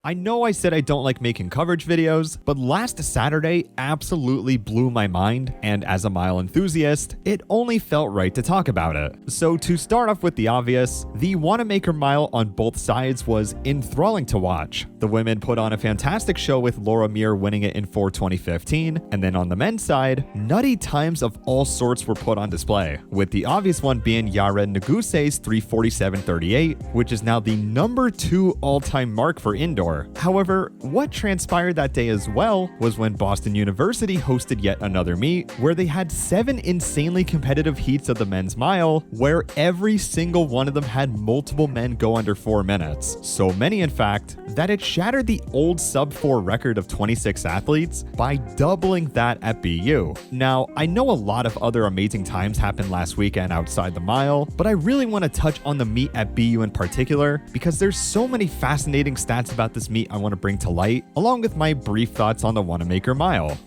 I know I said I don't like making coverage videos, but last Saturday absolutely blew my mind, and as a mile enthusiast, it only felt right to talk about it. So to start off with the obvious, the Wannamaker mile on both sides was enthralling to watch. The women put on a fantastic show with Laura Muir winning it in 4:20:15, and then on the men's side, nutty times of all sorts were put on display, with the obvious one being Yaren Naguse's 3:47:38, which is now the number 2 all-time mark for indoor. However, what transpired that day as well was when Boston University hosted yet another meet where they had 7 insanely competitive heats of the men's mile, where every single one of them had multiple men go under 4 minutes. So many, in fact, that it shattered the old sub-4 record of 26 athletes by doubling that at BU. Now, I know a lot of other amazing times happened last weekend outside the mile, but I really want to touch on the meet at BU in particular because there's so many fascinating stats about this meet I want to bring to light, along with my brief thoughts on the Wannamaker mile.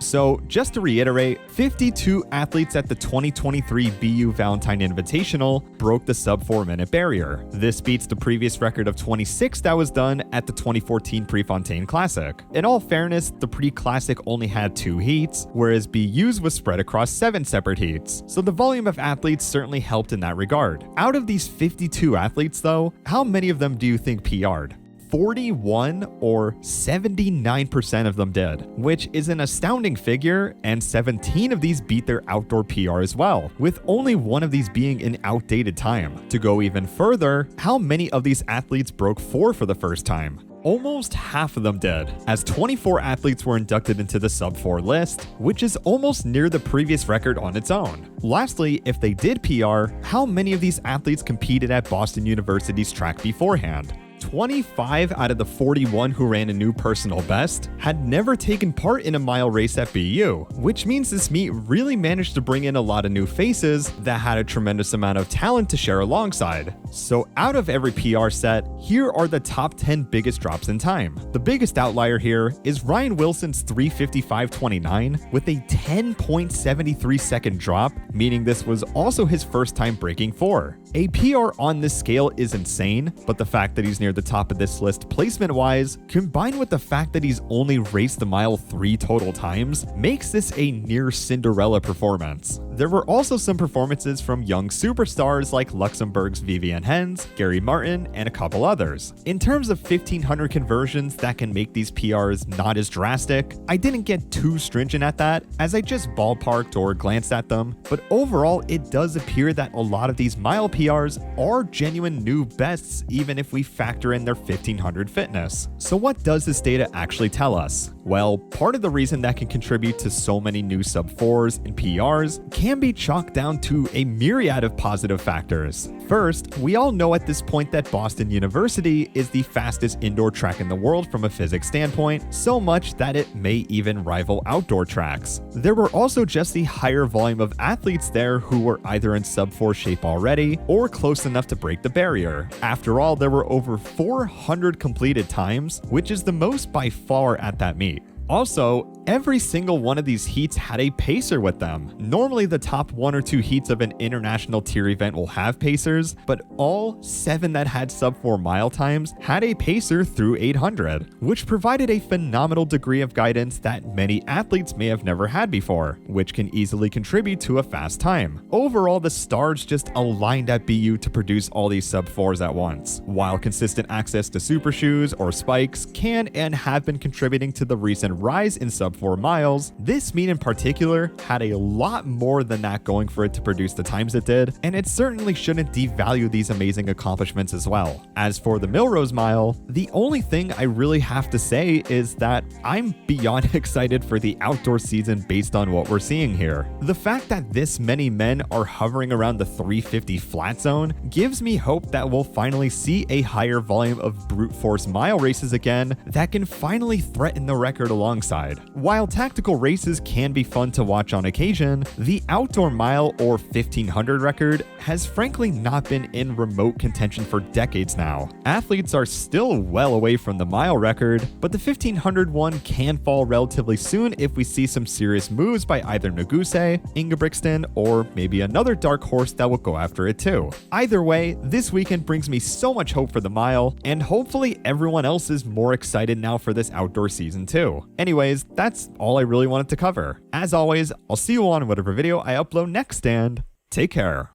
So, just to reiterate, 52 athletes at the 2023 BU Valentine Invitational broke the sub-4 minute barrier. This beats the previous record of 26 that was done at the 2014 Prefontaine Classic. In all fairness, the pre-classic only had 2 heats, whereas BU's was spread across 7 separate heats, so the volume of athletes certainly helped in that regard. Out of these 52 athletes though, how many of them do you think PR'd? 41 or 79% of them did, which is an astounding figure, and 17 of these beat their outdoor PR as well, with only one of these being an outdated time. To go even further, how many of these athletes broke 4 for the first time? Almost half of them did, as 24 athletes were inducted into the sub-4 list, which is almost near the previous record on its own. Lastly, if they did PR, how many of these athletes competed at Boston University's track beforehand? 25 out of the 41 who ran a new personal best had never taken part in a mile race at BU, which means this meet really managed to bring in a lot of new faces that had a tremendous amount of talent to share alongside. So out of every PR set, here are the top 10 biggest drops in time. The biggest outlier here is Ryan Wilson's 3:55:29 with a 10.73 second drop, meaning this was also his first time breaking 4. A PR on this scale is insane, but the fact that he's near the top of this list placement-wise, combined with the fact that he's only raced the mile 3 total times, makes this a near Cinderella performance. There were also some performances from young superstars like Luxembourg's Vivian Hens, Gary Martin, and a couple others. In terms of 1500 conversions that can make these PRs not as drastic, I didn't get too stringent at that, as I just ballparked or glanced at them, but overall it does appear that a lot of these mile PRs are genuine new bests even if we factor in their 1500 fitness. So what does this data actually tell us? Well, part of the reason that can contribute to so many new sub-4s and PRs can be chalked down to a myriad of positive factors. First, we all know at this point that Boston University is the fastest indoor track in the world from a physics standpoint, so much that it may even rival outdoor tracks. There were also just the higher volume of athletes there who were either in sub-4 shape already or close enough to break the barrier. After all, there were over 400 completed times, which is the most by far at that meet. Also, every single one of these heats had a pacer with them. Normally, the top 1 or 2 heats of an international tier event will have pacers, but all 7 that had sub-4 mile times had a pacer through 800, which provided a phenomenal degree of guidance that many athletes may have never had before, which can easily contribute to a fast time. Overall, the stars just aligned at BU to produce all these sub-4s at once, while consistent access to super shoes or spikes can and have been contributing to the recent rise in sub-4 miles. This meet in particular had a lot more than that going for it to produce the times it did, and it certainly shouldn't devalue these amazing accomplishments as well. As for the Millrose mile, the only thing I really have to say is that I'm beyond excited for the outdoor season based on what we're seeing here. The fact that this many men are hovering around the 350 flat zone gives me hope that we'll finally see a higher volume of brute force mile races again that can finally threaten the record alongside. While tactical races can be fun to watch on occasion, the outdoor mile or 1500 record has frankly not been in remote contention for decades now. Athletes are still well away from the mile record, but the 1500 one can fall relatively soon if we see some serious moves by either Neguse, Ingebrigtsen, or maybe another dark horse that will go after it too. Either way, this weekend brings me so much hope for the mile, and hopefully everyone else is more excited now for this outdoor season too. Anyways, that's all I really wanted to cover. As always, I'll see you on whatever video I upload next, and take care.